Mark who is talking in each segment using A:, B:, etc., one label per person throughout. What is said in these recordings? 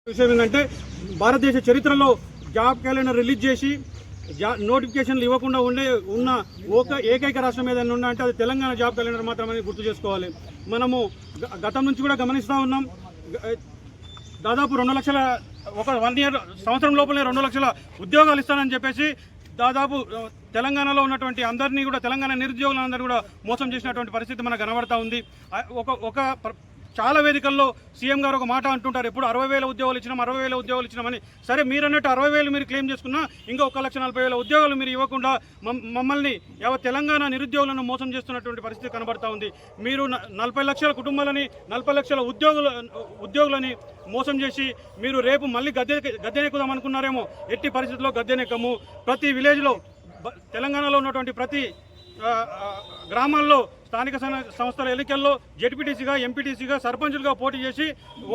A: విషయం ఏంటంటే భారతదేశ చరిత్రలో జాబ్ క్యాలెండర్ రిలీజ్ చేసి నోటిఫికేషన్లు ఇవ్వకుండా ఉన్న ఏకైక రాష్ట్రం ఏదైనా ఉన్నా అంటే అది తెలంగాణ జాబ్ క్యాలెండర్ మాత్రమే గుర్తు చేసుకోవాలి. మనము గతం నుంచి కూడా గమనిస్తూ ఉన్నాం. దాదాపు 2 లక్షల 1 ఇయర్ సంవత్సరం లోపలే 2 లక్షల ఉద్యోగాలు ఇస్తానని చెప్పేసి దాదాపు తెలంగాణలో ఉన్నటువంటి అందరినీ కూడా తెలంగాణ నిరుద్యోగులందరూ కూడా మోసం చేసినటువంటి పరిస్థితి మనకు కనబడతా ఉంది. చాలా వేదికల్లో సీఎం గారు ఒక మాట అంటుంటారు, ఎప్పుడు 60,000 ఉద్యోగాలు ఇచ్చినాం 60,000 ఉద్యోగాలు ఇచ్చినామని. సరే, మీరు అన్నట్టు 60,000 మీరు క్లెయిమ్ చేసుకున్నా ఇంకా 1,40,000 ఉద్యోగాలు మీరు ఇవ్వకుండా మమ్మల్ని తెలంగాణ నిరుద్యోగులను మోసం చేస్తున్నటువంటి పరిస్థితి కనబడతా ఉంది. మీరు 40 లక్షల కుటుంబాలని 40 లక్షల ఉద్యోగులని మోసం చేసి మీరు రేపు మళ్ళీ గద్దెనెక్కుదాం అనుకున్నారేమో. ఎట్టి పరిస్థితుల్లో గద్దెనెక్కము. ప్రతి విలేజ్లో తెలంగాణలో ఉన్నటువంటి ప్రతి గ్రామాల్లో స్థానిక సంస్థల ఎన్నికల్లో జెడ్పీటీసీగా ఎంపీటీసీగా సర్పంచులుగా పోటీ చేసి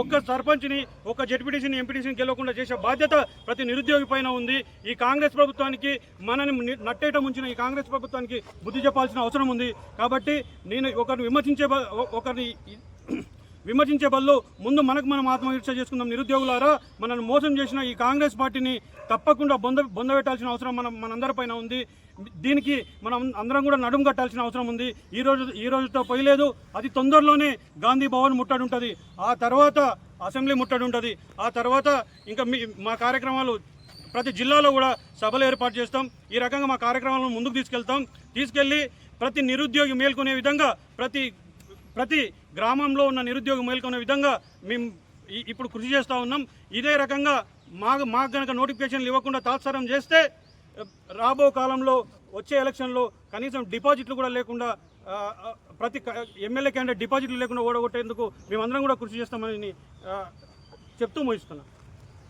A: ఒక్క సర్పంచ్ని ఒక్క జెడ్పీటీసీని ఎంపీటీసీని గెలవకుండా చేసే బాధ్యత ప్రతి నిరుద్యోగి పైన ఉంది. ఈ కాంగ్రెస్ ప్రభుత్వానికి మనని నట్టేట ముంచిన ఈ కాంగ్రెస్ ప్రభుత్వానికి బుద్ధి చెప్పాల్సిన అవసరం ఉంది. కాబట్టి నేను ఒకరిని విమర్శించే బదులు ముందు మనకు మనం ఆత్మవిమర్శ చేసుకుందాం. నిరుద్యోగులారా, మనల్ని మోసం చేసిన ఈ కాంగ్రెస్ పార్టీని తప్పకుండా బొందబెట్టాల్సిన అవసరం మనందరిపైన ఉంది. దీనికి మనం అందరం కూడా నడుము కట్టాల్సిన అవసరం ఉంది. ఈ రోజుతో పోయలేదు. అది తొందరలోనే గాంధీ భవన్ ముట్టడి ఉంటుంది, ఆ తర్వాత అసెంబ్లీ ముట్టడి ఉంటుంది, ఆ తర్వాత ఇంకా మా కార్యక్రమాలు ప్రతి జిల్లాలో కూడా సభలు ఏర్పాటు చేస్తాం. ఈ రకంగా మా కార్యక్రమాలను ముందుకు తీసుకెళ్ళి ప్రతి నిరుద్యోగి మేల్కొనే విధంగా ప్రతి గ్రామంలో ఉన్న నిరుద్యోగం మేల్కొనే విధంగా మేము ఇప్పుడు కృషి చేస్తూ ఉన్నాం. ఇదే రకంగా మాకు కనుక నోటిఫికేషన్లు ఇవ్వకుండా తాత్సారం చేస్తే రాబో కాలంలో వచ్చే ఎలక్షన్లో కనీసం డిపాజిట్లు కూడా లేకుండా ప్రతి ఎమ్మెల్యే క్యాండిడేట్ డిపాజిట్లు లేకుండా ఓడగొట్టేందుకు మేమందరం కూడా కృషి చేస్తామని చెప్తూ ముగిస్తున్నాం.